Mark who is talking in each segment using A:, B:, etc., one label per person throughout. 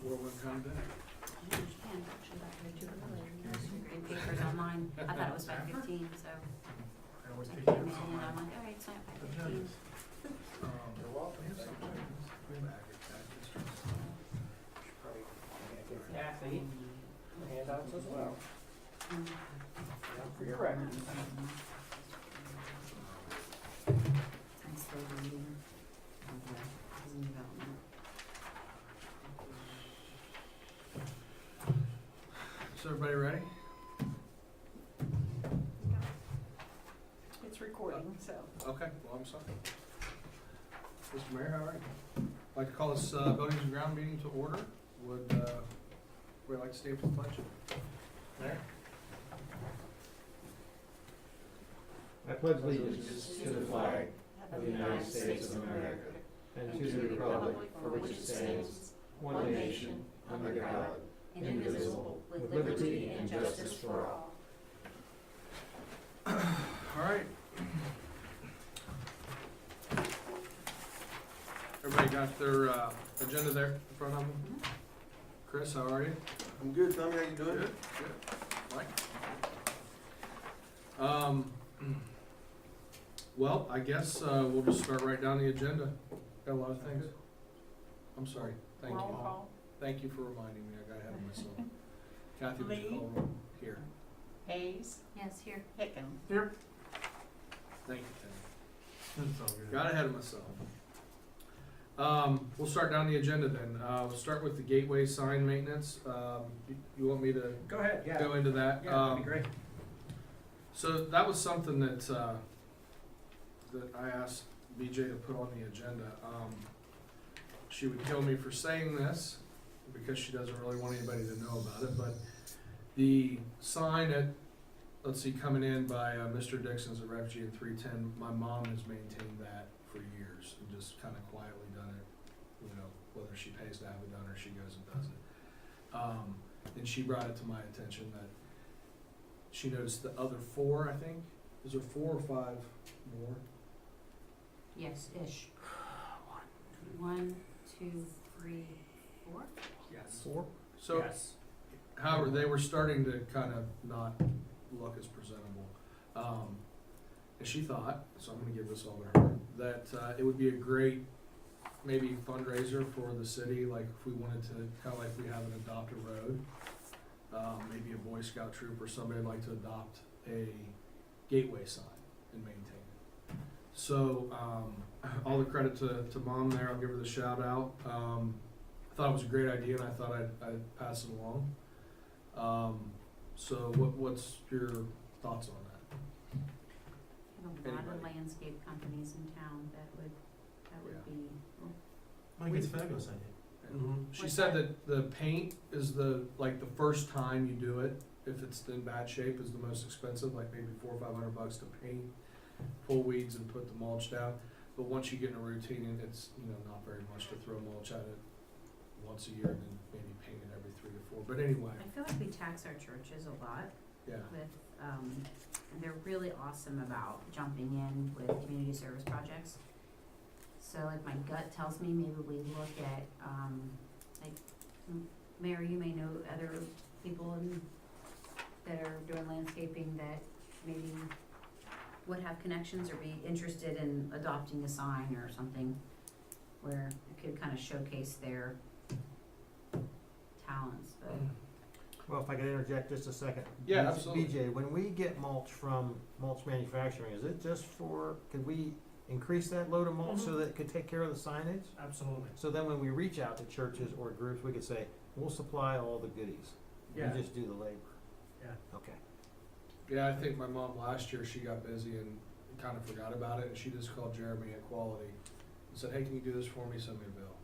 A: whirlwind kind of day.
B: You can actually back there too early. Your papers online. I thought it was 5:15, so
A: I always
B: I
A: take
B: came in
A: notes on
B: and
A: my
B: I'm like, all right, it's not 5:15.
A: You're welcome. We have some
C: Kathy, handouts as well.
B: Mm.
C: For your records.
B: I'm still reading. Okay. Housing development.
A: Is everybody ready?
D: It's recording, so.
A: Okay, well, I'm sorry. Mr. Mayor, how are you? I'd like to call this Buildings and Ground meeting to order. Would we like to stand for the pledge? Mayor?
E: I pledge allegiance to the flag of the United States of America and to the republic for which it stands, one nation, under God, indivisible, with liberty and justice for all.
A: All right. Everybody got their agenda there in front of them? Chris, how are you?
F: I'm good, Tommy, how you doing?
A: Good, good. Mike? Well, I guess we'll just start right down the agenda. Got a lot of things. I'm sorry. Thank
D: Roll
A: you.
D: call.
A: Thank you for reminding me. I got ahead of myself. Kathy, would you
D: Lee?
A: call roll? Here.
D: Hayes,
B: Yes, here.
D: Hicken.
A: Here. Thank you, Tim. Got ahead of myself. We'll start down the agenda then. We'll start with the gateway sign maintenance. You want me to
C: Go ahead, yeah.
A: go into that?
C: Yeah, that'd be great.
A: So that was something that that I asked BJ to put on the agenda. She would kill me for saying this because she doesn't really want anybody to know about it, but the sign at, let's see, coming in by Mr. Dixon's at Refugee in 310, my mom has maintained that for years and just kind of quietly done it, you know, whether she pays to have it done or she goes and does it. And she brought it to my attention that she noticed the other four, I think. Is there 4 or 5 more?
B: Yes, ish. 1, 2, 3, 4.
C: Yes.
A: 4? So,
C: Yes.
A: however, they were starting to kind of not look as presentable. And she thought, so I'm gonna give this all to her, that it would be a great maybe fundraiser for the city, like if we wanted to, kind of like we have an adopt a road. Maybe a Boy Scout troop or somebody would like to adopt a gateway sign and maintain it. So, all the credit to Mom there, I'll give her the shout out. I thought it was a great idea and I thought I'd pass it along. So what's your thoughts on that?
B: We have a lot of
A: Anybody?
B: landscape companies in town that would
A: Yeah.
B: be,
G: Mike, it's fabulous idea.
A: She
B: What's
A: said
B: that?
A: that the paint is the first time you do it, if it's in bad shape, is the most expensive, like maybe $400 or $500 to paint, pull weeds and put the mulch down. But once you get in a routine, and it's, you know, not very much to throw mulch at it once a year and then maybe paint it every 3 or 4. But anyway,
B: I feel like we tax our churches a lot
A: yeah.
B: with, and they're really awesome about jumping in with community service projects. So like my gut tells me maybe we look at, Mayor, you may know other people that are doing landscaping that maybe would have connections or be interested in adopting a sign or something where it could kind of showcase their talents, but.
E: Well, if I could interject just a second.
A: Yeah, absolutely.
E: BJ, when we get mulch from mulch manufacturing, is it just for, could we increase that load of mulch so that it could take care of the signage?
C: Absolutely.
E: So then when we reach out to churches or groups, we could say, we'll supply all the goodies.
C: Yeah.
E: You just do the labor.
C: Yeah.
E: Okay.
A: Yeah, I think my mom last year, she got busy and kind of forgot about it, and she just called Jeremy at Quality and said, hey, can you do this for me? Send me a bill.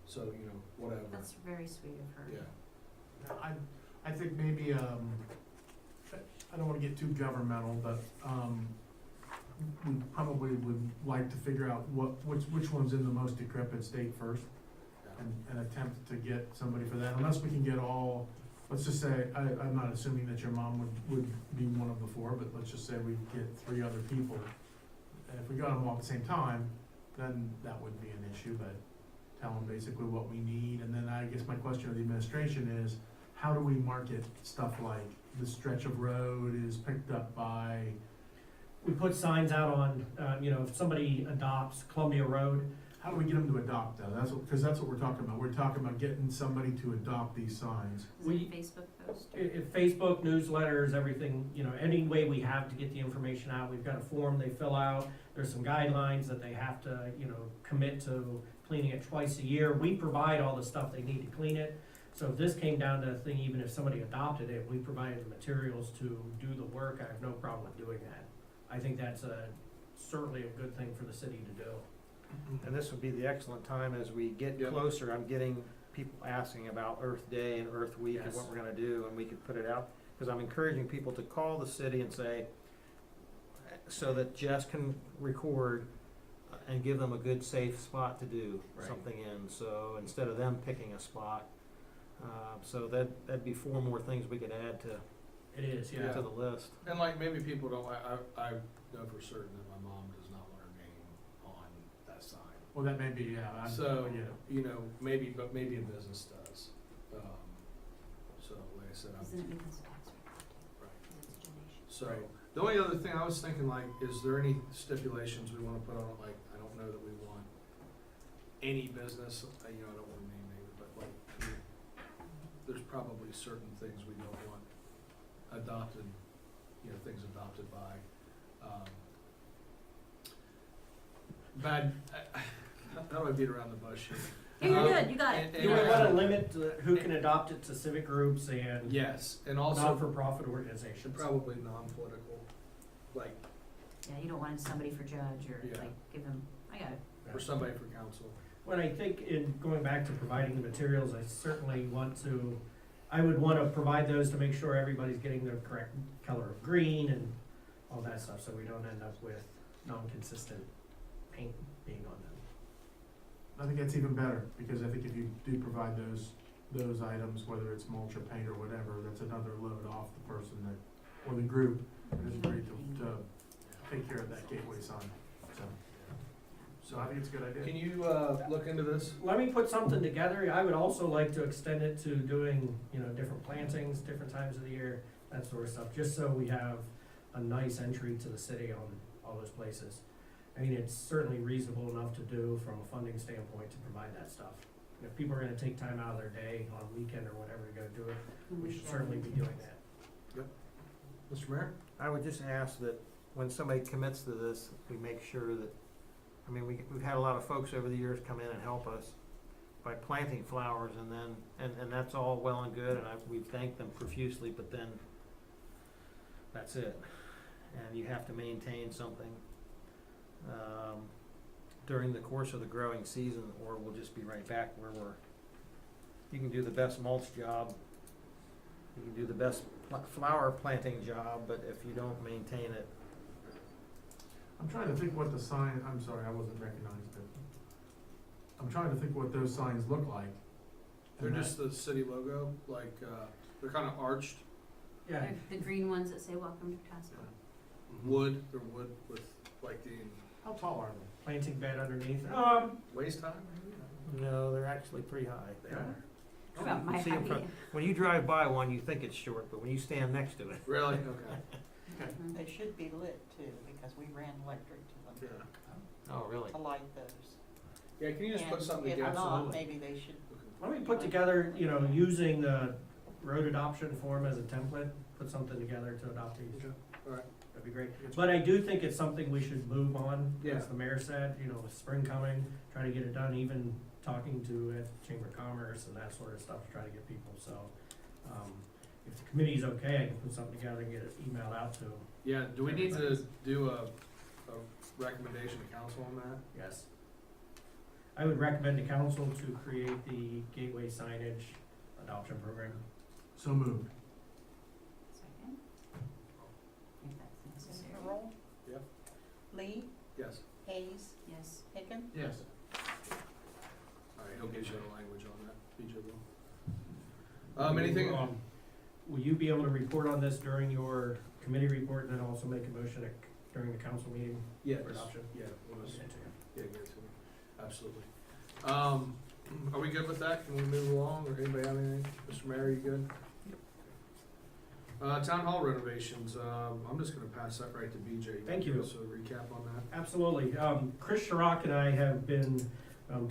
A: So, you know, whatever.
B: That's very sweet of her.
A: Yeah.
G: I think maybe, I don't wanna get too governmental, but, we probably would like to figure out which one's in the most decrepit state first and attempt to get somebody for that, unless we can get all, let's just say, I'm not assuming that your mom would be one of the 4, but let's just say we get 3 other people. And if we got them all at the same time, then that wouldn't be an issue, but tell them basically what we need, and then I guess my question to the administration is, how do we market stuff like the stretch of road is picked up by,
C: We put signs out on, if somebody adopts Columbia Road,
G: how do we get them to adopt that? That's what, because that's what we're talking about. We're talking about getting somebody to adopt these signs.
B: Is it a Facebook post?
C: Facebook, newsletters, everything, any way we have to get the information out. We've got a form they fill out. There's some guidelines that they have to, commit to cleaning it twice a year. We provide all the stuff they need to clean it. So if this came down to a thing, even if somebody adopted it, we provided the materials to do the work, I have no problem with doing that. I think that's certainly a good thing for the city to do.
E: And this would be the excellent time as we get
A: Yep.
E: closer, I'm getting people asking about Earth Day and Earth Week and
C: Yes.
E: what we're gonna do, and we could put it out. Cause I'm encouraging people to call the city and say, so that Jess can record and give them a good, safe spot to do
C: Right.
E: something in, so instead of them picking a spot. So that'd be 4 more things we could add to
C: It is,
A: Yeah.
E: the list.
A: And like, maybe people don't, I know for certain that my mom does not want her name on that sign.
G: Well, that may be, yeah.
A: So,
G: Yeah.
A: maybe a business does. So, like I said,
B: Isn't it because tax rate?
A: Right.
B: Because it's a donation.
A: So,
C: Right.
A: the only other thing I was thinking, like, is there any stipulations we wanna put on it? Like, I don't know that we want any business, I don't wanna name it, but like, I mean, there's probably certain things we don't want adopted, things adopted by, how do I beat around the bush here?
B: Hey, you're good, you got it.
A: and-
C: You would want to limit who can adopt it to civic groups and
A: Yes, and also,
C: non-for-profit
A: should
C: organizations.
A: probably non-political, like,
B: Yeah, you don't want somebody for judge or
A: Yeah.
B: like give them, I got it.
A: or somebody for council.
C: When I think in going back to providing the materials, I would want to provide those to make sure everybody's getting the correct color of green and all that stuff, so we don't end up with non-consistent paint being on them.
G: I think that's even better, because I think if you do provide those items, whether it's mulch or paint or whatever, that's another load off the person that, or the group that has agreed to take care of that gateway sign, so I think it's a good
A: Can
G: idea.
A: you, look into this?
C: Let me put something together. I would also like to extend it to doing, different plantings, different times of the year, that sort of stuff, just so we have a nice entry to the city on all those places. I mean, it's certainly reasonable enough to do from a funding standpoint to provide that stuff. If people are gonna take time out of their day on a weekend or whatever to go do it, we should certainly be doing that.
A: Mr. Mayor?
E: I would just ask that when somebody commits to this, we make sure that, we've had a lot of folks over the years come in and help us by planting flowers, and then, and that's all well and good, and we've thanked them profusely, but then that's it. And you have to maintain something during the course of the growing season, or we'll just be right back where you can do the best mulch job, you can do the best flower planting job, but if you don't maintain it,
G: I'm trying to think what the sign, I'm sorry, I wasn't recognized, but I'm trying to think what those signs look like.
A: They're
G: And that-
A: just the city logo, like, they're kinda arched,
C: Yeah,
B: They're the green ones that say welcome to Tasco.
A: wood, they're wood with like the
G: How tall are they?
C: planting bed underneath.
A: waist high, maybe?
E: no, they're actually pretty high.
A: They are?
B: About my
E: See 'em
B: height.
E: from- When you drive by one, you think it's short, but when you stand next to it.
A: Really? Okay.
B: Mhm.
D: They should be lit too, because we ran electric to
A: Yeah.
D: them
E: Oh, really?
D: to light those.
A: Yeah, can you just put
D: And
A: something
D: if
A: together?
D: not, maybe they should,
C: Let me put together, using the road adoption form as a template, put something together to adopt these.
A: Okay, alright.
C: That'd be great. But I do think it's something we should move on,
A: Yeah.
C: as the mayor said, with spring coming, try to get it done, even talking to Chamber of Commerce and that sort of stuff, to try to get people, so. If the committee's okay, I can put something together and get it emailed out to them,
A: Yeah, do we need to do a recommendation to council on that?
C: yes. I would recommend to council to create the gateway signage adoption program.
G: So moved.
B: Second? If that's necessary.
D: Mr. Roll?
A: Yep.
D: Lee,
A: Yes.
D: Hayes,
B: Yes.
D: Hicken,
G: Yes.
A: Alright, he'll get you the language on that, BJ will. Anything?
C: Will you be able to report on this during your committee report, and then also make a motion during the council meeting
A: Yeah,
C: for adoption?
A: yeah, we'll just,
C: Okay.
A: yeah, get it to me, absolutely. Are we good with that? Can we move along, or anybody have anything? Mr. Mayor, you good? Town hall renovations, I'm just gonna pass that right to BJ.
C: Thank you.
A: So recap on that.
C: Absolutely. Chris Sharrock and I have been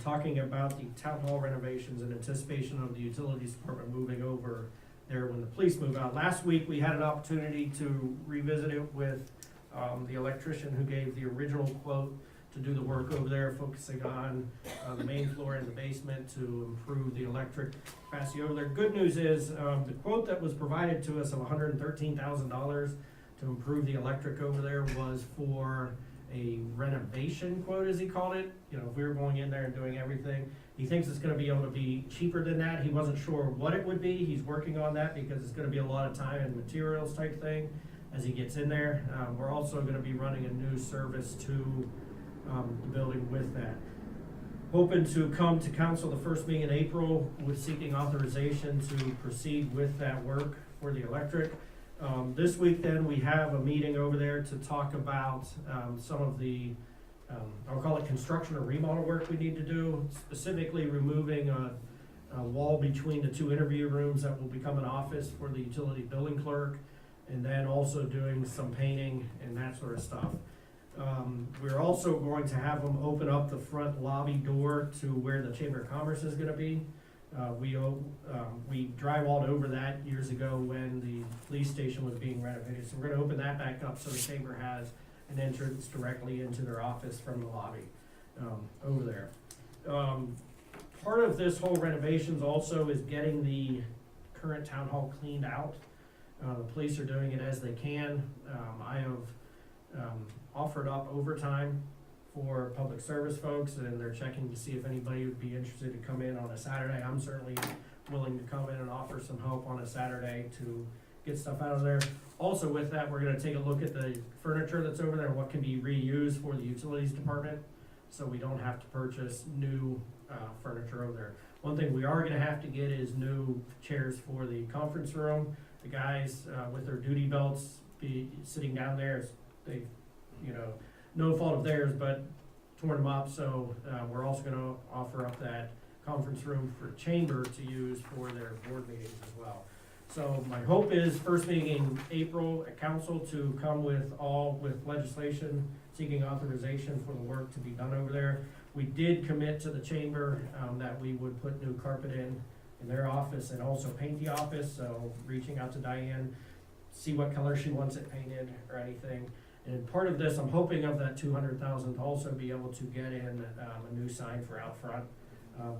C: talking about the town hall renovations in anticipation of the utilities department moving over there when the police move out. Last week, we had an opportunity to revisit it with the electrician who gave the original quote to do the work over there, focusing on the main floor and the basement to improve the electric capacity over there. Good news is, the quote that was provided to us of $113,000 to improve the electric over there was for a renovation quote, as he called it. You know, if we were going in there and doing everything, he thinks it's gonna be able to be cheaper than that. He wasn't sure what it would be. He's working on that because it's gonna be a lot of time and materials type thing as he gets in there. We're also gonna be running a new service to the building with that. Hoping to come to council the first meeting in April with seeking authorization to proceed with that work for the electric. This week then, we have a meeting over there to talk about some of the, I'll call it construction or remodel work we need to do, specifically removing a wall between the two interview rooms that will become an office for the utility billing clerk, and then also doing some painting and that sort of stuff. We're also going to have them open up the front lobby door to where the Chamber of Commerce is gonna be. We drywalled over that years ago when the police station was being renovated, so we're gonna open that back up so the Chamber has an entrance directly into their office from the lobby, over there. Part of this whole renovations also is getting the current town hall cleaned out. The police are doing it as they can. I have offered up overtime for public service folks, and they're checking to see if anybody would be interested to come in on a Saturday. I'm certainly willing to come in and offer some help on a Saturday to get stuff out of there. Also with that, we're gonna take a look at the furniture that's over there, what can be reused for the utilities department, so we don't have to purchase new furniture over there. One thing we are gonna have to get is new chairs for the conference room. The guys with their duty belts be sitting down there, they, you know, no fault of theirs, but torn them up, so we're also gonna offer up that conference room for chamber to use for their board meetings as well. So my hope is first meeting in April at council to come with legislation seeking authorization for the work to be done over there. We did commit to the chamber that we would put new carpet in their office and also paint the office, so reaching out to Diane, see what color she wants it painted or anything. And part of this, I'm hoping of that 200,000 to also be able to get in a new sign for out front,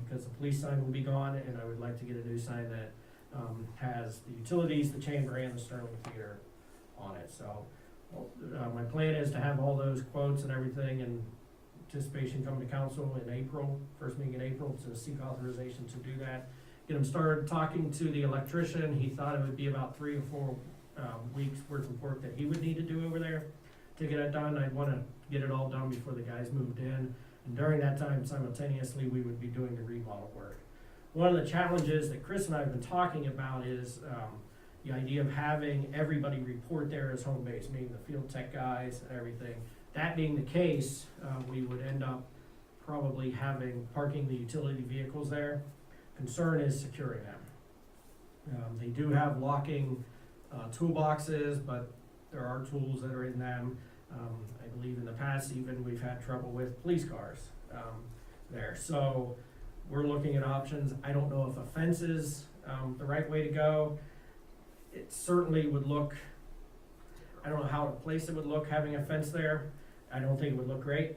C: because the police sign will be gone, and I would like to get a new sign that has the utilities, the chamber, and the Sterling Theater on it. So my plan is to have all those quotes and everything in anticipation coming to council in April, first meeting in April, to seek authorization to do that. Get him started talking to the electrician. He thought it would be about 3 or 4 weeks worth of work that he would need to do over there to get it done. I'd wanna get it all done before the guys moved in, and during that time simultaneously, we would be doing the remodel work. One of the challenges that Chris and I have been talking about is the idea of having everybody report there as home base, meaning the field tech guys and everything. That being the case, we would end up probably parking the utility vehicles there. Concern is securing them. They do have locking toolboxes, but there are tools that are in them. I believe in the past even we've had trouble with police cars there. So we're looking at options. I don't know if a fence is the right way to go. It certainly would look, I don't know how a place it would look having a fence there. I don't think it would look great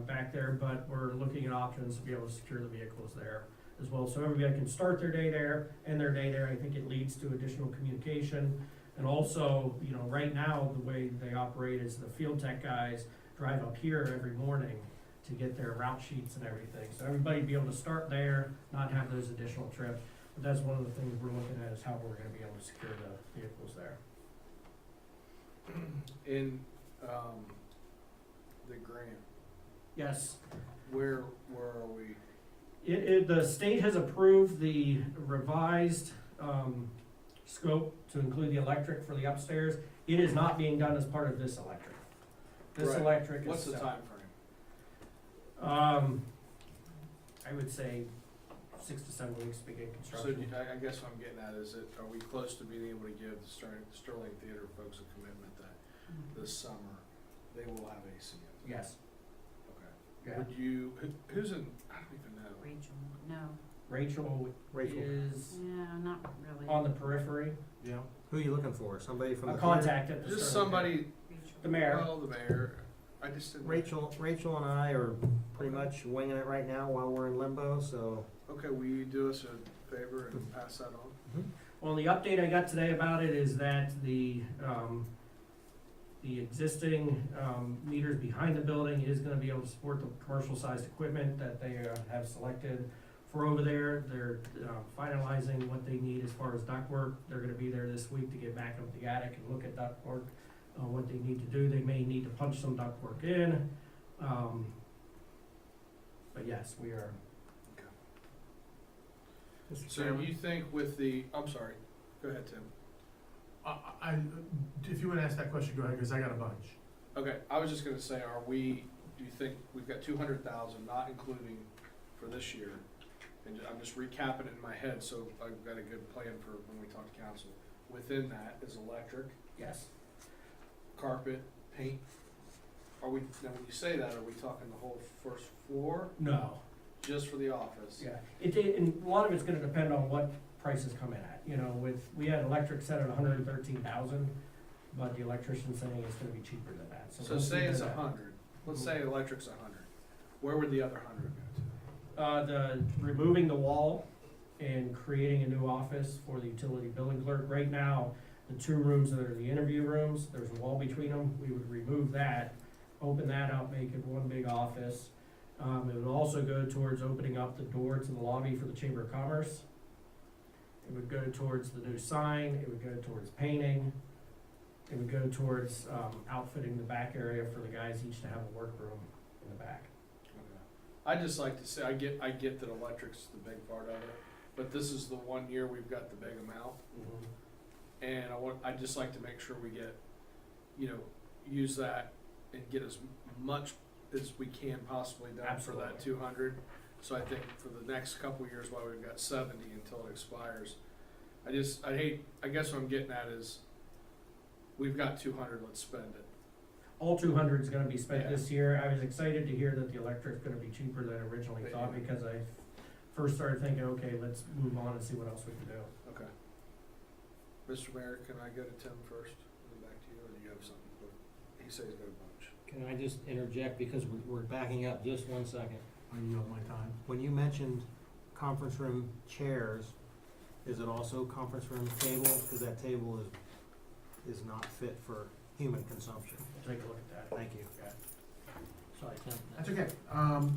C: back there, but we're looking at options to be able to secure the vehicles there as well. So everybody can start their day there, end their day there. I think it leads to additional communication. And also, you know, right now, the way they operate is the field tech guys drive up here every morning to get their route sheets and everything. So everybody be able to start there, not have those additional trips. But that's one of the things we're looking at, is how we're gonna be able to secure the vehicles there.
A: In the grant,
C: Yes,
A: where are we?
C: the state has approved the revised, scope to include the electric for the upstairs. It is not being done as part of this electric. This
A: Right.
C: electric is.
A: What's the
C: separate.
A: time frame?
C: I would say 6 to 7 weeks to begin
A: So
C: construction.
A: I guess what I'm getting at is that, are we close to being able to give the Sterling Theater folks a commitment that this summer they will have AC in?
C: Yes,
A: Okay.
C: yeah.
A: Would you, who's in, I don't even know.
B: Rachel, no,
C: Rachel is
B: yeah, not really.
C: on the periphery.
G: Yeah.
E: Who are you looking for? Somebody from
C: A
E: the
C: contact at the
A: Just
C: Sterling
A: somebody,
B: Rachel.
C: The mayor.
A: well, the mayor, I just didn't.
E: Rachel and I are pretty much winging it right now while we're in limbo, so.
A: Okay, will you do us a favor and pass that on?
C: Well, the update I got today about it is that the existing, meters behind the building is gonna be able to support the commercial-sized equipment that they, have selected for over there. They're, finalizing what they need as far as ductwork. They're gonna be there this week to get back up the attic and look at ductwork, what they need to do. They may need to punch some ductwork in. But yes, we are,
E: Mr.
A: So
E: Chairman?
A: you think with the, I'm sorry, go ahead, Tim.
G: If you would ask that question, go ahead, cause I got a bunch.
A: Okay, I was just gonna say, do you think, we've got 200,000, not including for this year, and I'm just recapping it in my head, so I've got a good plan for when we talk to council. Within that is electric,
C: yes.
A: carpet, paint. Now when you say that, are we talking the whole first floor,
C: No.
A: just for the office?
C: Yeah, and a lot of it's gonna depend on what prices come in at, you know, we had electric set at 113,000, but the electrician's saying it's gonna be cheaper than that, so.
A: So
C: we'll
A: say
C: see
A: it's
C: to that.
A: 100, let's say electric's 100, where would the other 100 go
C: The removing the wall and creating a new office for the utility billing clerk. Right now, the 2 rooms that are the interview rooms, there's a wall between them, we would remove that, open that up, make it one big office. It would also go towards opening up the door to the lobby for the Chamber of Commerce. It would go towards the new sign, it would go towards painting, it would go towards, outfitting the back area for the guys each to have a workroom in the back.
A: to? I just like to say, I get that electric's the big part of it, but this is the one year we've got the big amount. And I'd just like to make sure we get, use that and get as much as we can possibly done for that
C: Absolutely.
A: 200. So I think for the next couple of years, while we've got 70 until it expires, I guess what I'm getting at is, we've got 200, let's spend it.
C: All 200 is gonna be spent
A: Yeah.
C: this year. I was excited to hear that the electric's gonna be cheaper than originally thought,
A: Yeah.
C: because I first started thinking, okay, let's move on and see what else we can do.
A: Okay. Mr. Mayor, can I go to Tim first, and then back to you, or do you have something? He says he's got a bunch.
E: Can I just interject, because we're backing up just 1 second.
G: I yield my time.
E: When you mentioned conference room chairs, is it also conference room table? Because that table is not fit for human consumption.
C: We'll take a look at that.
E: Thank you. Sorry, Tim.
G: That's okay.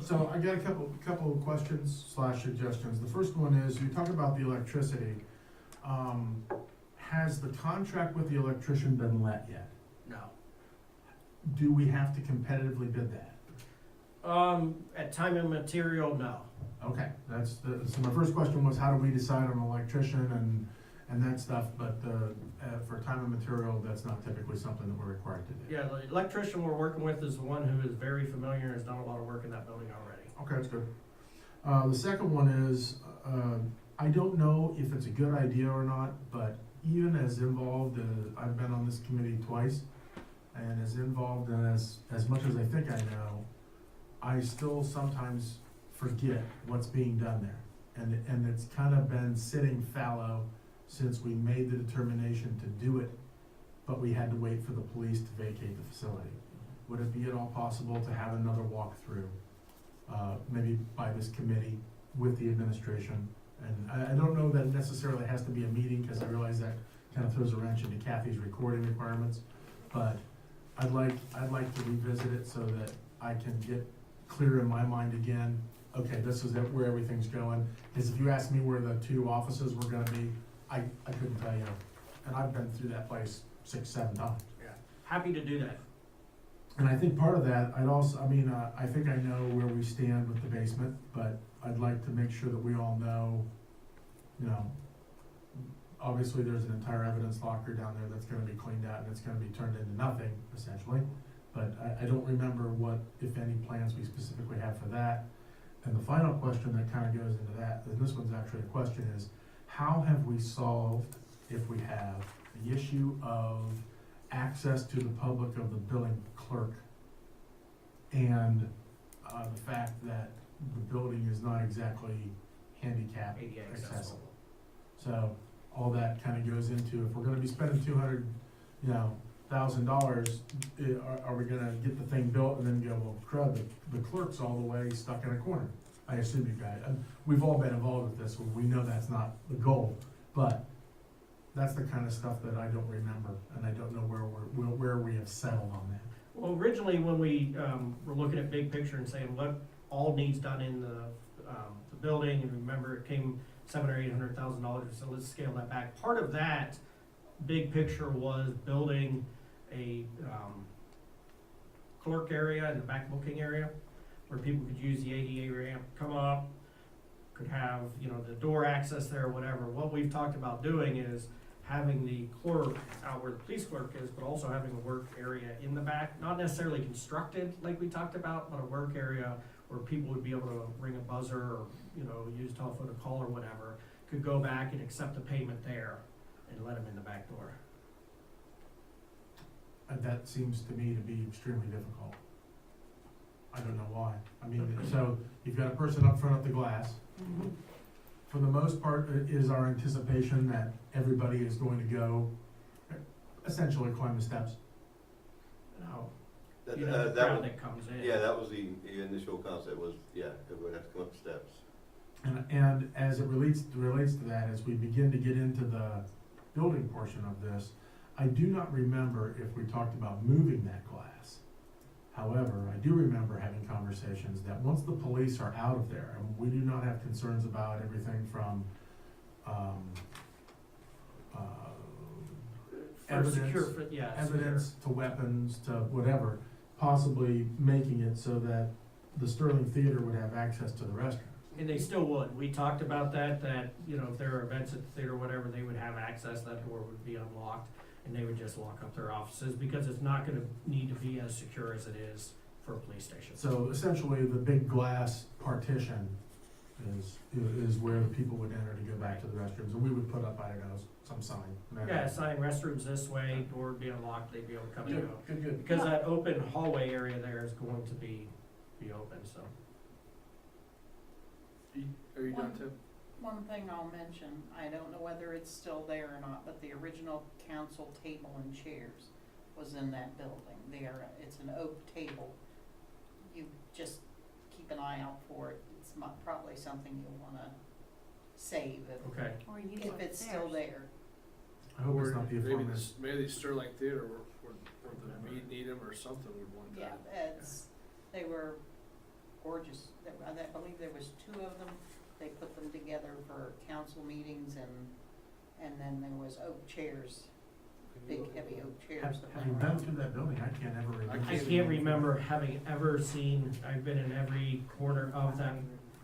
G: So I got a couple of questions / suggestions. The first one is, you talk about the electricity. Has the contract with the electrician been let yet?
C: No.
G: Do we have to competitively bid that?
C: At time and material, no.
G: Okay, so my first question was, how do we decide on an electrician and that stuff, but, for time and material, that's not typically something that we're required to do.
C: Yeah, the electrician we're working with is the one who is very familiar and has done a lot of work in that building already.
G: Okay, that's good. The second one is, I don't know if it's a good idea or not, but even as involved, I've been on this committee twice, and as involved and as much as I think I know, I still sometimes forget what's being done there. And it's kind of been sitting fallow since we made the determination to do it, but we had to wait for the police to vacate the facility. Would it be at all possible to have another walkthrough, maybe by this committee with the administration? And I don't know that it necessarily has to be a meeting, because I realize that kind of throws a wrench into Kathy's recording requirements. But I'd like to revisit it so that I can get clear in my mind again, okay, this is where everything's going. Because if you ask me where the 2 offices were gonna be, I couldn't tell you. And I've been through that place 6, 7 times.
C: Yeah. Happy to do that.
G: And I think part of that, I think I know where we stand with the basement, but I'd like to make sure that we all know, obviously there's an entire evidence locker down there that's gonna be cleaned out and it's gonna be turned into nothing, essentially. But I don't remember what, if any, plans we specifically have for that. And the final question that kind of goes into that, and this one's actually a question, is how have we solved, if we have, the issue of access to the public of the billing clerk? And, the fact that the building is not exactly handicap
C: ADA
G: accessible.
C: accessible.
G: So, all that kind of goes into, if we're gonna be spending $200,000, are we gonna get the thing built and then go, well, crud, the clerk's all the way stuck in a corner? I assume you guys, we've all been involved with this, we know that's not the goal, but that's the kind of stuff that I don't remember, and I don't know where we have settled on that.
C: Well, originally, when we were looking at big picture and saying what all needs done in the building, and remember it came $700,000 or $800,000, so let's scale that back. Part of that big picture was building a clerk area in the back booking area where people could use the ADA ramp, come up, could have, the door access there or whatever. What we've talked about doing is having the clerk out where the police clerk is, but also having a work area in the back, not necessarily constructed like we talked about, but a work area where people would be able to ring a buzzer or, use telephone to call or whatever, could go back and accept the payment there and let them in the back door.
G: And that seems to me to be extremely difficult. I don't know why. I mean, so you've got a person up front of the glass. For the most part, it is our anticipation that everybody is going to go, essentially climb the steps.
C: Now,
F: That,
C: the
F: that
C: crowd
F: was,
C: that comes in.
F: yeah, that was the initial concept was, yeah, it would have to come up steps.
G: And as it relates to that, as we begin to get into the building portion of this, I do not remember if we talked about moving that glass. However, I do remember having conversations that once the police are out of there, and we do not have concerns about everything from,
C: For secure,
G: evidence,
C: yeah.
G: evidence to weapons to whatever, possibly making it so that the Sterling Theater would have access to the restroom.
C: And they still would. We talked about that, if there are events at the theater or whatever, they would have access, that door would be unlocked, and they would just lock up their offices, because it's not gonna need to be as secure as it is for a police station.
G: So essentially, the big glass partition is where the people would enter to go back to the restrooms, and we would put up, I don't know, some sign.
C: Yeah, assign restrooms this way, door would be unlocked, they'd be able to come and
G: Good,
C: go.
G: good.
C: Because that open hallway area there is going to be open, so.
A: Are you done, Tim?
D: One thing I'll mention, I don't know whether it's still there or not, but the original council table and chairs was in that building. It's an oak table. You just keep an eye out for it. It's probably something you'll wanna save
C: Okay.
B: Or use
D: if it's still there.
G: I hope it's not the
A: Maybe
G: affirmative.
A: maybe the Sterling Theater or the Needham or something would want
D: Yeah,
A: that.
D: they were gorgeous. I believe there was 2 of them. They put them together for council meetings, and then there was oak chairs, big heavy oak chairs. that
G: Have you
D: went
G: been
D: around.
G: through that building? I can't ever remember.
C: I can't remember having ever seen, I've been in every corner of that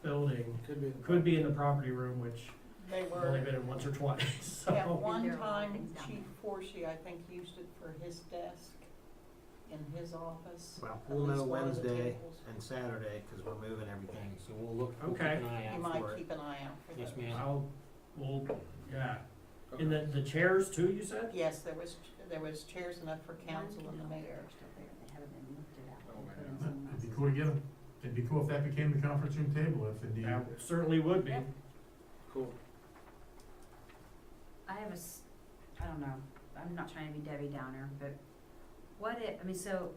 C: building. Could be in the property room, which
D: They
C: I've only
D: were,
C: been in once or twice, so.
D: at one
B: There are a lot of
D: time,
B: things down
D: Chief Forshey, I think, used it for his desk in his office.
E: Well,
D: at
E: we'll know
D: least one of the
E: Wednesday
D: tables.
E: and Saturday, cause we're moving everything, so we'll keep
C: Okay.
E: an eye
D: You
E: out
D: might
E: for it.
D: keep an eye out for
E: Yes,
D: those.
E: ma'am.
C: Yeah. And the chairs too, you said?
D: Yes, there was chairs enough for council and the mayor.
B: They're still there, they haven't been lifted out.
A: Oh,
B: They put
A: man.
B: in someone
G: It'd be
B: else's.
G: cool to get them. It'd be cool if that became the conference room table, if indeed.
C: That certainly would be.
D: Yep.
A: Cool.
B: I have I don't know, I'm not trying to be Debbie Downer, but what if, so,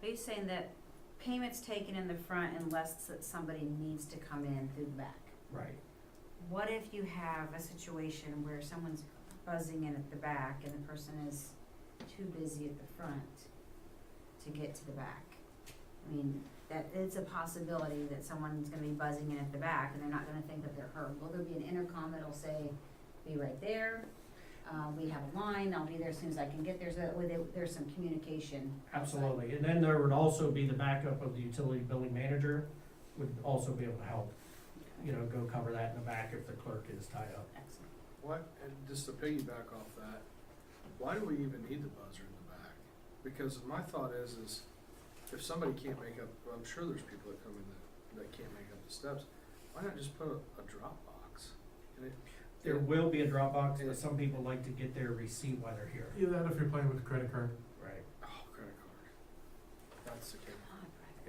B: are you saying that payment's taken in the front unless that somebody needs to come in through the back?
C: Right.
B: What if you have a situation where someone's buzzing in at the back and the person is too busy at the front to get to the back? I mean, that it's a possibility that someone's gonna be buzzing in at the back and they're not gonna think that they're heard. Will there be an intercom that'll say, be right there? We have a line, I'll be there as soon as I can get there, so that way there's some communication. outside.
C: Absolutely. And then there would also be the backup of the utility billing manager would also be able to help, go cover that in the back if the clerk is tied up.
B: Excellent.
A: What, and just to piggyback off that, why do we even need the buzzer in the back? Because my thought is if somebody can't make up, I'm sure there's people that come in that that can't make up the steps, why not just put a drop box? And it-
C: There will be a Dropbox, but some people like to get their receipt while they're here.
G: Either that if you're playing with a credit card.
C: Right.
A: Oh, credit card. That's the case.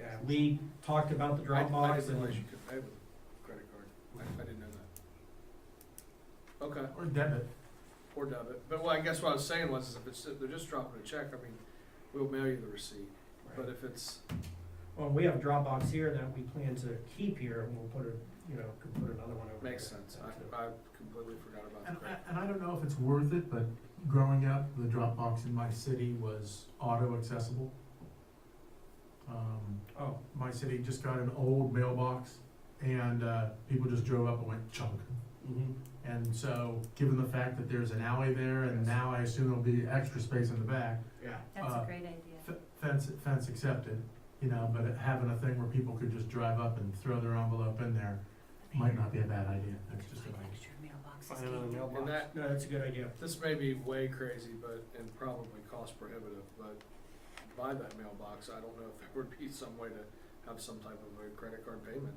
C: Yeah, we talked about the
A: I
C: Dropbox
A: didn't realize you
C: and,
A: could pay with a credit card. I didn't know that. Okay,
G: Or debit.
A: or debit. But well, I guess what I was saying was, is if it's, if they're just dropping a check, I mean, we'll mail you the receipt. But
C: right.
A: if it's,
C: Well, we have a Dropbox here that we plan to keep here, and we'll put a, could put another one over there.
A: makes sense. I completely forgot about
G: And,
A: the credit.
G: and I don't know if it's worth it, but growing up, the Dropbox in my city was auto accessible.
C: Oh,
G: My city just got an old mailbox and, people just drove up and went chunk.
C: mhm.
G: And so, given the fact that there's an alley there and now I assume there'll be extra space in the back,
C: Yeah.
B: That's
G: Uh,
B: a great idea.
G: fence accepted, but having a thing where people could just drive up and throw their envelope in there might not be a bad idea. That's just an idea.
B: Extra mailboxes.
C: Find another
B: can't-
C: mailbox.
A: And that-
C: No, that's a good idea.
A: This may be way crazy, but, and probably cost prohibitive, but buy that mailbox, I don't know if there would be some way to have some type of a credit card payment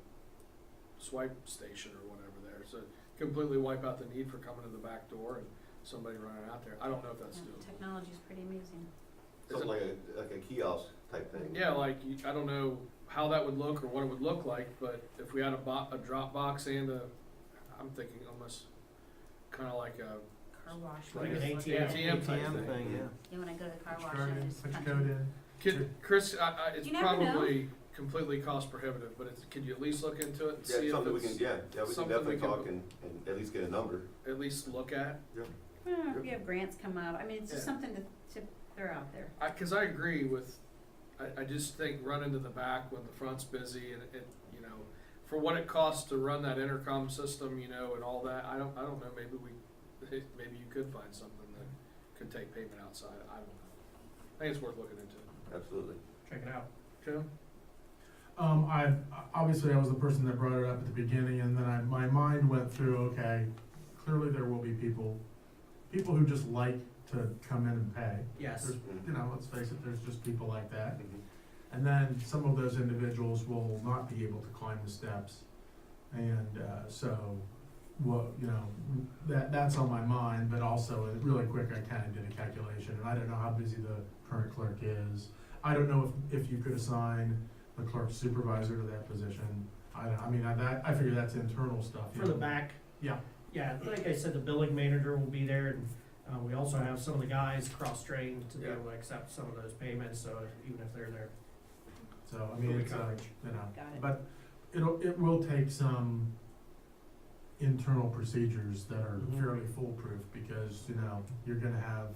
A: swipe station or whatever there, so completely wipe out the need for coming to the back door and somebody running out there. I don't know if that's
B: Yeah,
A: doable.
B: Technology's pretty amazing.
A: Is
F: Something
A: it-
F: like a kiosk type thing.
A: Yeah, like, I don't know how that would look or what it would look like, but if we had a drop box and I'm thinking almost kinda like a,
B: Car wash.
C: Like
B: where
C: an
B: you-
A: ATM type
E: ATM
A: thing.
E: thing, yeah.
B: You wanna go to the car
G: Put
B: wash
G: your card
B: and
G: in,
B: just
G: put
B: punch
G: your code in.
A: Chris, it's
B: You never know.
A: probably completely cost prohibitive, but
F: Yeah,
A: could you at least look into it and see
F: it's
A: if
F: something we can,
A: it's,
F: we can
A: something
F: definitely
A: we can-
F: talk and at least get a number.
A: at least look at?
B: If you have grants come up, I mean, it's just
A: Yeah.
B: something to throw out there.
A: Cause I agree with, I just think run into the back when the front's busy and it, for what it costs to run that intercom system, and all that, I don't know, maybe you could find something that could take payment outside, I don't know. I think it's worth looking into.
F: Absolutely.
C: Check it out.
A: Tim?
G: Obviously I was the person that brought it up at the beginning and then my mind went through, okay, clearly there will be people who just like to come in and pay.
C: Yes.
G: There's, let's face it, there's just people like that.
F: Mhm.
G: And then some of those individuals will not be able to climb the steps. And, so, that's on my mind, but also, really quick, I kinda did a calculation, and I don't know how busy the current clerk is. I don't know if you could assign the clerk supervisor to that position. I figure that's internal stuff.
C: For the back.
G: Yeah.
C: Yeah, like I said, the billing manager will be there, and we also have some of the guys cross-trained to be able to accept some of those payments, so even if they're there.
G: So,
C: There'll be
G: it's,
C: coverage.
B: Got it.
G: but it will take some internal procedures that are
C: Mhm.
G: fairly foolproof, because, you're gonna have,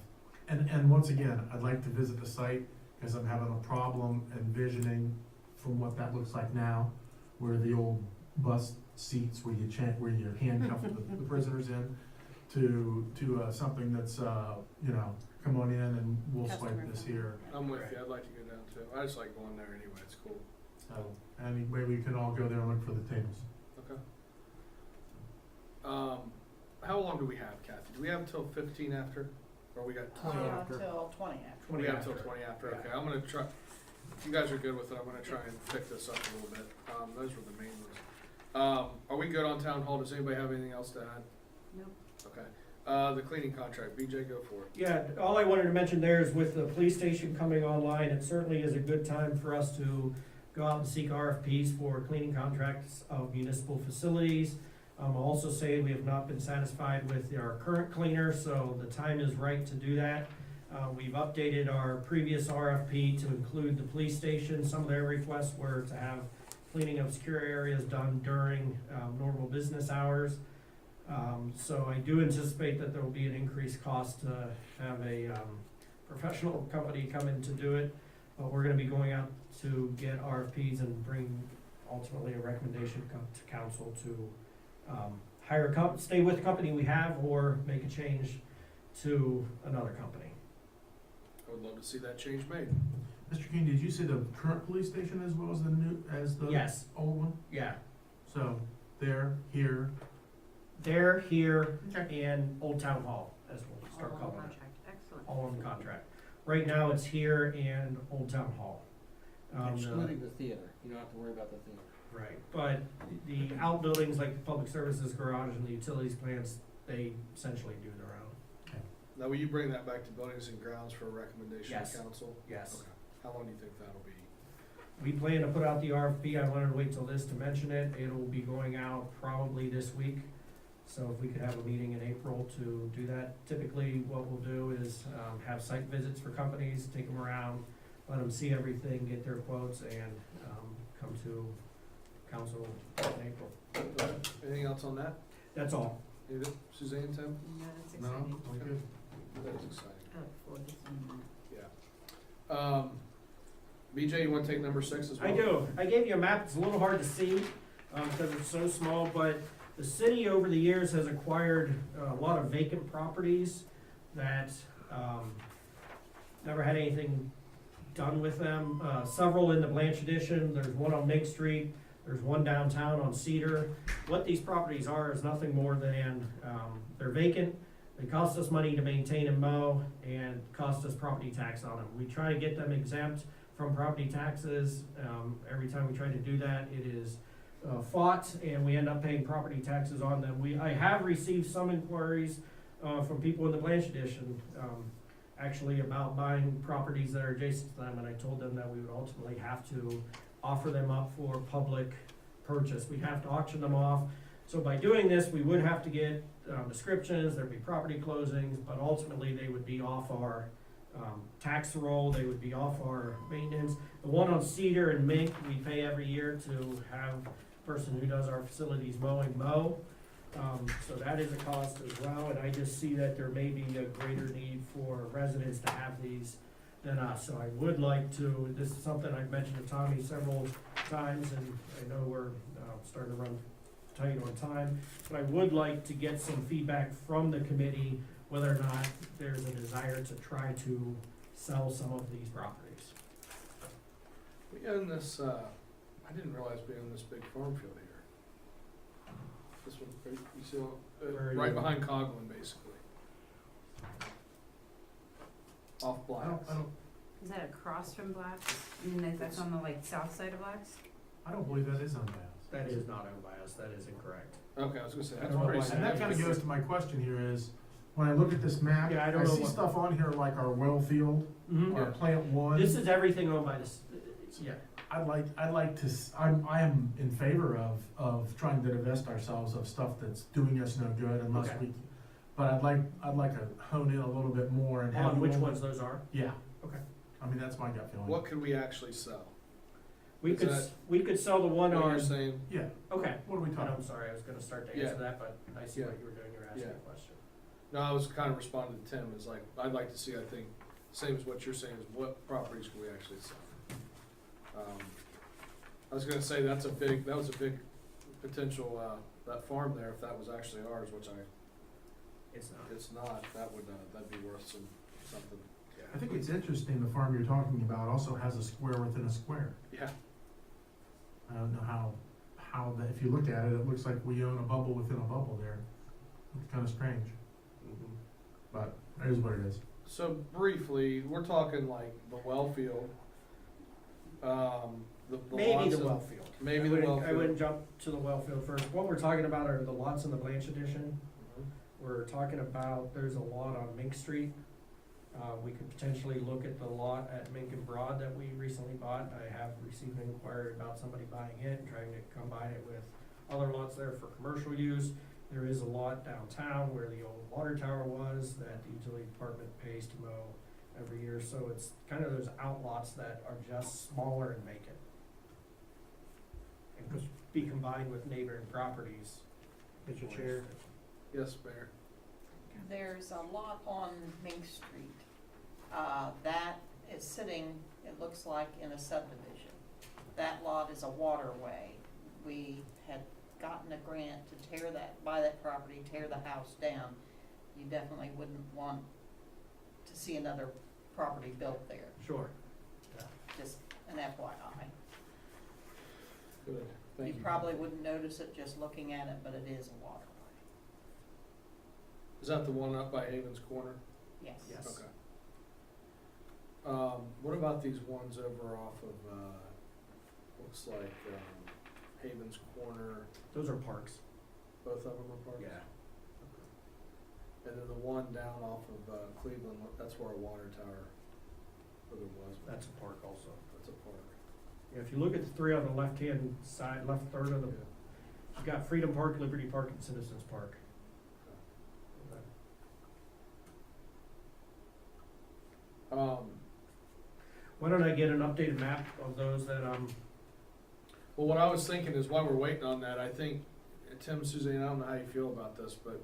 G: and once again, I'd like to visit the site, because I'm having a problem envisioning from what that looks like now, where the old bus seats where you handcuff the prisoners in, to something that's, come on in and we'll swipe
B: Customer
G: this
B: friendly.
G: here.
A: I'm with you, I'd like to go down too. I just like going there anyway, it's cool.
G: So, anyway, we can all go there and look for the tables.
A: Okay. How long do we have, Kathy? Do we have until 15 after? Or we got
C: 20 after.
D: Till 20 after.
C: 20
A: We have till
C: after.
A: 20 after,
C: Yeah.
A: okay. I'm gonna try, if you guys are good with it, I'm gonna try and pick this up a little bit. Those were the main ones. Are we good on town hall? Does anybody have anything else to add?
B: Nope.
A: Okay. The cleaning contract, BJ, go for it.
C: Yeah, all I wanted to mention there is with the police station coming online, it certainly is a good time for us to go out and seek RFPs for cleaning contracts of municipal facilities. I'll also say we have not been satisfied with our current cleaner, so the time is right to do that. We've updated our previous RFP to include the police station. Some of their requests were to have cleaning of secure areas done during normal business hours. So I do anticipate that there will be an increased cost to have a professional company come in to do it. But we're gonna be going out to get RFPs and bring ultimately a recommendation to council to hire stay with the company we have or make a change to another company.
A: I would love to see that change made.
G: Mr. King, did you say the current police station as well as the
C: Yes,
G: old one?
C: yeah,
G: So, there, here.
C: there, here, and Old Town Hall, as we'll start
B: All on
C: calling it,
B: contract, excellent.
C: all on the contract. Right now, it's here and Old Town Hall.
H: Excluding the theater, you don't have to worry about the theater.
C: Right, but the outbuildings like the public services garage and the utilities plants, they essentially do their own.
A: Now, will you bring that back to Buildings and Grounds for a recommendation
C: Yes.
A: to council?
C: Yes.
A: Okay. How long do you think that'll be?
C: We plan to put out the RFP, I wanted to wait till this to mention it, it'll be going out probably this week. So if we could have a meeting in April to do that, typically what we'll do is, have site visits for companies, take them around, let them see everything, get their quotes, and, come to council in April.
A: Anything else on that?
C: That's all.
A: Either Suzanne, Tim?
B: No, that's
G: No,
B: exciting.
G: we good.
A: That is exciting.
B: I look forward to seeing that.
A: Yeah. BJ, you wanna take number 6 as well?
C: I do. I gave you a map. It's a little hard to see because it's so small, but the city over the years has acquired a lot of vacant properties that never had anything done with them. Several in the Blanche Addition. There's one on Mink Street. There's one downtown on Cedar. What these properties are is nothing more than they're vacant. They cost us money to maintain and mow and cost us property tax on them. We try to get them exempt from property taxes. Every time we try to do that, it is fought, and we end up paying property taxes on them. I have received some inquiries from people in the Blanche Addition, actually about buying properties that are adjacent to them, and I told them that we would ultimately have to offer them up for public purchase. We'd have to auction them off. So by doing this, we would have to get descriptions, there'd be property closings, but ultimately they would be off our tax roll, they would be off our maintenance. The one on Cedar and Mink, we pay every year to have the person who does our facilities mowing mow. So that is a cost as well, and I just see that there may be a greater need for residents to have these than us. So I would like to, this is something I've mentioned to Tommy several times, and I know we're starting to run tight on time, but I would like to get some feedback from the committee whether or not there's a desire to try to sell some of these properties.
A: We own this, I didn't realize we own this big farm field here. This one, right, you see,
C: Where are
A: right
C: you?
A: behind Coglin, basically. Off
G: I
A: Blacks.
G: don't,
B: Is that across from Blacks? I mean, that's on the like south side of Blacks?
G: I don't believe that is on Bass.
C: That is not owned by us, that is incorrect.
A: Okay, I was gonna say,
C: I
A: that's
C: don't know
A: pretty
C: why
G: And that kinda
A: significant.
G: goes to my question here is, when I look at this map,
C: Yeah, I don't
G: I
C: know
G: see
C: what-
G: stuff on here like our well field,
C: Mhm.
G: our plant one.
C: This is everything owned by this, yeah.
G: I'd like to, I am in favor of trying to divest ourselves of stuff that's doing us no good unless
C: Okay.
G: we, but I'd like to hone in a little bit more and have.
C: On
G: you
C: which
G: all-
C: ones those are?
G: Yeah.
C: Okay.
G: I mean, that's my gut feeling.
A: What could we actually sell?
C: We
A: Is
C: could,
A: that-
C: we could sell the one
A: What
C: on,
A: you're saying,
G: Yeah,
C: okay.
G: what are we
C: And
G: talking?
C: I'm sorry, I was gonna start to
A: Yeah.
C: answer that, but I see
A: Yeah.
C: what you were doing, you were asking
A: Yeah.
C: a question.
A: no, I was kinda responding to Tim, is like, I'd like to see, I think, same as what you're saying, is what properties can we actually sell? I was gonna say, that was a big potential, that farm there, if that was actually ours, which
C: It's not.
A: it's not, that'd be worth something.
G: I think it's interesting, the farm you're talking about also has a square within a square.
A: Yeah,
G: I don't know how that, if you look at it, it looks like we own a bubble within a bubble there. It's kinda strange,
C: Mhm.
G: but it is what it is.
A: so briefly, we're talking like the well field, the
C: Maybe
A: lots
C: the
A: in-
C: well field.
A: Maybe
C: I
A: the
C: wouldn't-
A: well
C: I
A: field.
C: wouldn't jump to the well field first. What we're talking about are the lots in the Blanche Addition.
A: Mhm.
C: We're talking about, there's a lot on Mink Street. We could potentially look at the lot at Mink and Broad that we recently bought. I have received an inquiry about somebody buying it and trying to combine it with other lots there for commercial use. There is a lot downtown where the old water tower was that the utility department pays to mow every year. So it's kind of those outlots that are just smaller and vacant. And could be combined with neighboring properties.
E: Mr. Chair,
A: Yes, Mayor.
D: There's a lot on Mink Street, that is sitting, it looks like, in a subdivision. That lot is a waterway. We had gotten a grant to buy that property, tear the house down. You definitely wouldn't want to see another property built there,
C: Sure.
D: just an FYI.
A: Good, thank you.
D: You probably wouldn't notice it just looking at it, but it is a waterway,
A: Is that the one up by Havens Corner?
D: yes.
C: Yes.
A: Okay. What about these ones over off of, looks like, Havens Corner,
C: Those are parks.
A: both of them are parks? And then the one down off of Cleveland, that's where our water tower, where there was,
C: That's a park also.
A: that's a park.
C: Yeah, if you look at the three on the left-hand side, left third of the,
A: Yeah.
C: you've got Freedom Park, Liberty Park, and Citizens Park. Why don't I get an updated map of those that,
A: Well, what I was thinking is while we're waiting on that, I think, Tim, Suzanne, I don't know how you feel about this, but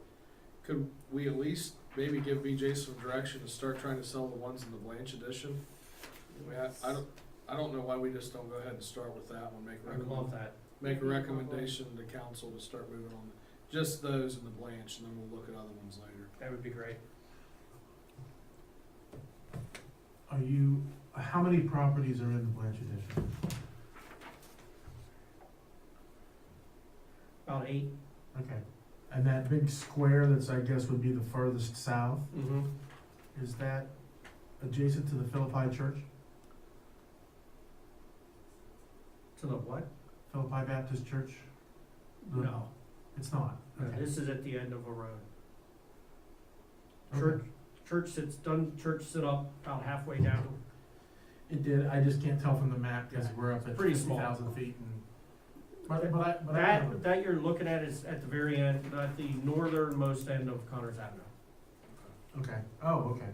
A: could we at least maybe give BJ some direction to start trying to sell the ones in the Blanche edition? I don't know why we just don't go ahead and start with that one,
C: I would love that.
A: make a recommendation to council to start moving on just those in the Blanche, and then we'll look at other ones later.
C: That would be great.
G: How many properties are in the Blanche edition?
C: About 8.
G: Okay. And that big square that's, I guess, would be the furthest south,
C: Mm-hmm.
G: is that adjacent to the Philippi Church?
C: To the what?
G: Philippi Baptist Church?
C: No.
G: It's not.
C: No,
G: Okay.
C: this is at the end of a road.
G: Okay.
C: Church sit up about halfway down.
G: It did, I just can't tell from the map because
C: Yeah.
G: we're up at
C: Pretty small.
G: 50,000 feet and, but I have a-
C: That you're looking at is at the very end, at the northernmost end of Connors Avenue.
G: Okay, oh, okay,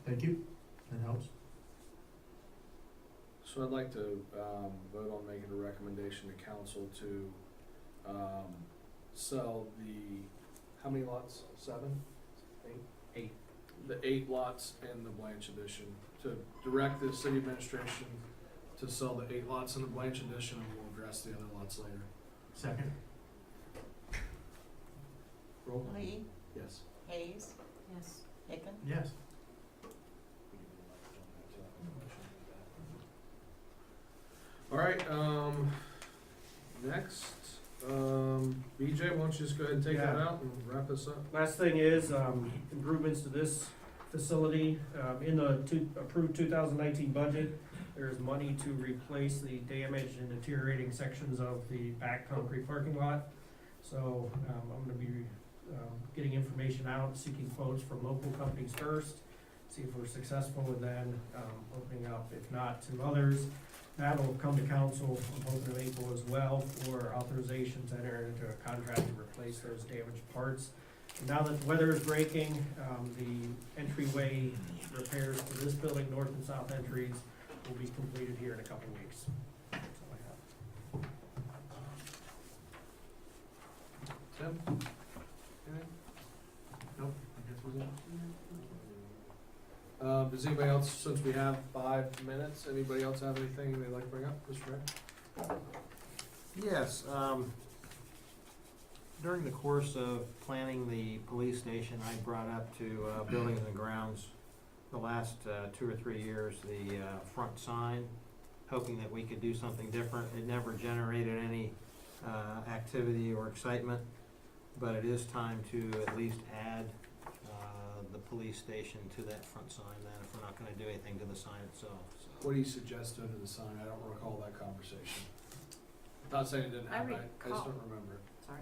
G: thank you, that helps.
A: So I'd like to, vote on making a recommendation to council to, sell the, how many lots? 7?
C: 8.
A: The 8 lots in the Blanche edition, to direct the city administration to sell the 8 lots in the Blanche edition, and we'll address the other lots later.
G: Second,
A: Roll call?
D: Lee,
A: Yes.
D: Hayes,
B: Yes.
D: Hicken,
G: yes.
A: All right, next, BJ, why don't you just go ahead and take that
C: Yeah.
A: out and wrap this up?
C: Last thing is, improvements to this facility, in the approved 2019 budget, there's money to replace the damaged and deteriorating sections of the back concrete parking lot. So, I'm gonna be, getting information out, seeking quotes from local companies first, see if we're successful, and then, opening up, if not, to others. That'll come to council, I'm hoping in April as well, for authorization to enter into a contract to replace those damaged parts. Now that the weather is breaking, the entryway repairs to this building, north and south entries, will be completed here in a couple weeks. That's all I have.
A: Tim? Anything? Nope, I guess we're good. Does anybody else, since we have 5 minutes, anybody else have anything they'd like to bring up, Mr. Mayor?
E: Yes, during the course of planning the police station, I brought up to Buildings and Grounds the last 2 or 3 years, the front sign, hoping that we could do something different. It never generated any activity or excitement, but it is time to at least add the police station to that front sign then, if we're not gonna do anything to the sign itself, so.
A: What do you suggest doing to the sign? I don't recall that conversation. Not saying it didn't
B: I
A: happen, I just
B: recall-
A: don't remember.
B: Sorry.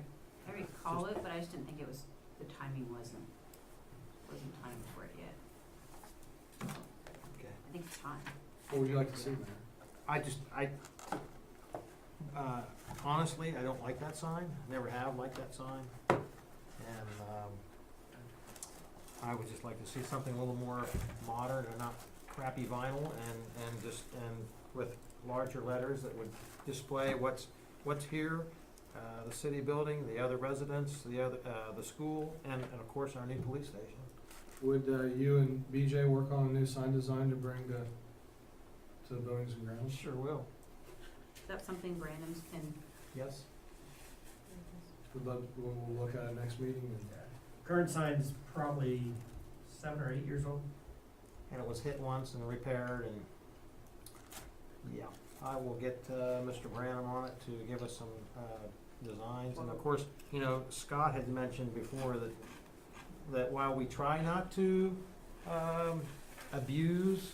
B: I recall it, but I just didn't think it was, the timing wasn't time for it yet.
E: Okay.
B: I think it's time.
A: What would you like to see, Mayor?
E: Honestly, I don't like that sign, never have liked that sign. And, I would just like to see something a little more modern and not crappy vinyl and with larger letters that would display what's here, the city building, the other residents, the school, and of course our new police station.
A: Would you and BJ work on a new sign design to bring to the Buildings and Grounds?
E: Sure will.
B: Is that something Brandon's can?
E: Yes.
A: We'll look at it next meeting and.
C: Current sign's probably 7 or 8 years old.
E: And it was hit once and repaired and, yeah, I will get Mr. Branham on it to give us some designs. And of course, you know, Scott had mentioned before that while we try not to abuse,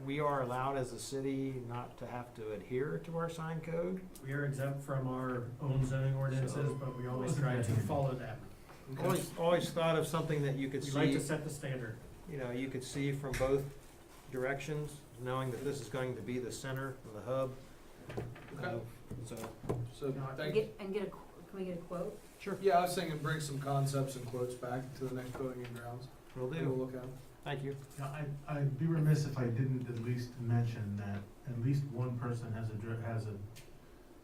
E: we are allowed as a city not to have to adhere to our sign code.
C: We are exempt from our own zoning ordinances, but we always try to follow them.
A: Okay.
E: Always thought of something that you could
C: We like
E: see,
C: to set the standard.
E: you know, you could see from both directions, knowing that this is going to be the center and the hub.
A: Okay.
E: So,
A: So, thank you.
B: Can we get a quote?
E: sure,
A: Yeah, I was thinking bring some concepts and quotes back to the next building and grounds.
E: will
A: We'll
E: do.
A: look at them.
E: Thank you.
G: Yeah, I'd be remiss if I didn't at least mention that at least one person has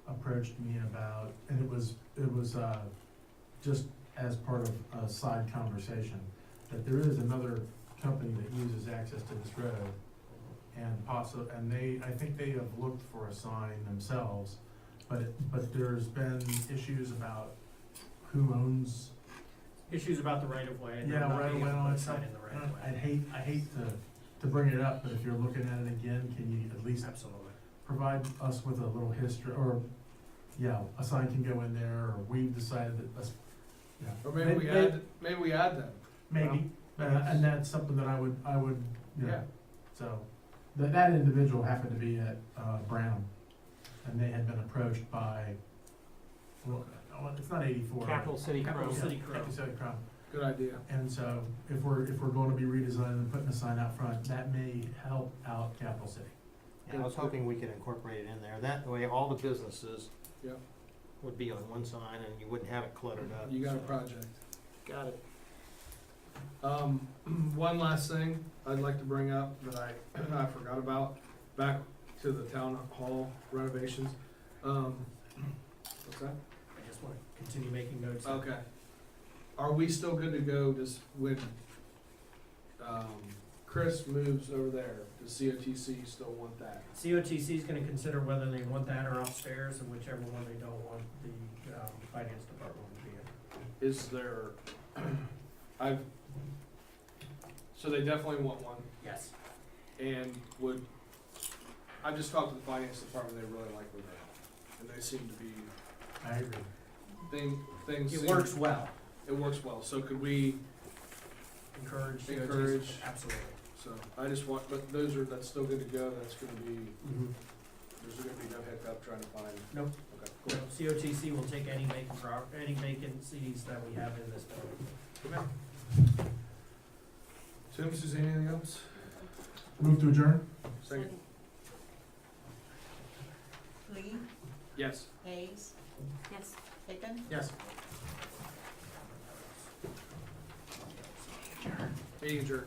G: approached me about, and it was, just as part of a side conversation, that there is another company that uses access to this road. And I think they have looked for a sign themselves, but there's been issues about who owns.
C: Issues about the right of way and
G: Yeah,
C: not
G: right
C: being
G: away,
C: able to
G: no,
C: put a
G: it's
C: sign
G: not-
C: in the right of way.
G: I hate to bring it up, but if you're looking at it again, can you at least
C: Absolutely.
G: provide us with a little history, or, yeah, a sign can go in there, or we've decided that, yeah.
A: Or maybe we add them.
G: Maybe, and that's something that I would, you
A: Yeah.
G: know, so, that individual happened to be at, Brown, and they had been approached by, well, it's not 84.
E: Capital City
C: Capital
E: Chrome.
C: City
G: Capital
C: Crow.
G: City Crown.
A: Good idea.
G: And so, if we're going to be redesigning and putting a sign out front, that may help out Capital City.
E: And I was hoping we could incorporate it in there. That way, all the businesses
A: Yep.
E: would be on one sign and you wouldn't have it cluttered up.
A: You got a
E: So,
A: project.
E: Got it.
A: One last thing I'd like to bring up that I forgot about, back to the town hall renovations. What's that?
C: I just want to continue making notes.
A: Okay. Are we still good to go just when, Chris moves over there? Does COTC still want that?
C: COTC is gonna consider whether they want that or upstairs, and whichever one they don't want, the, finance department will be in.
A: Is there, so they definitely want one,
C: Yes.
A: and I've just talked to the finance department, they really like where they're at, and they seem to be,
G: I agree.
A: things
C: It
A: seem-
C: works well.
A: It works well, so could we,
C: Encourage COTC.
A: Encourage.
C: Absolutely.
A: so, I just want, but that's still good to go, that's gonna be, there's gonna be no hiccup trying to find.
C: Nope.
A: Okay,
C: So
A: cool.
C: COTC will take any any vacancies that we have in this building.
A: Okay. Tim, is there anything else?
G: Move to adjourn?
A: Second.
D: Lee,
A: Yes.
D: Hayes,
B: Yes.
D: Hicken,
C: Yes.
A: Meeting adjourned.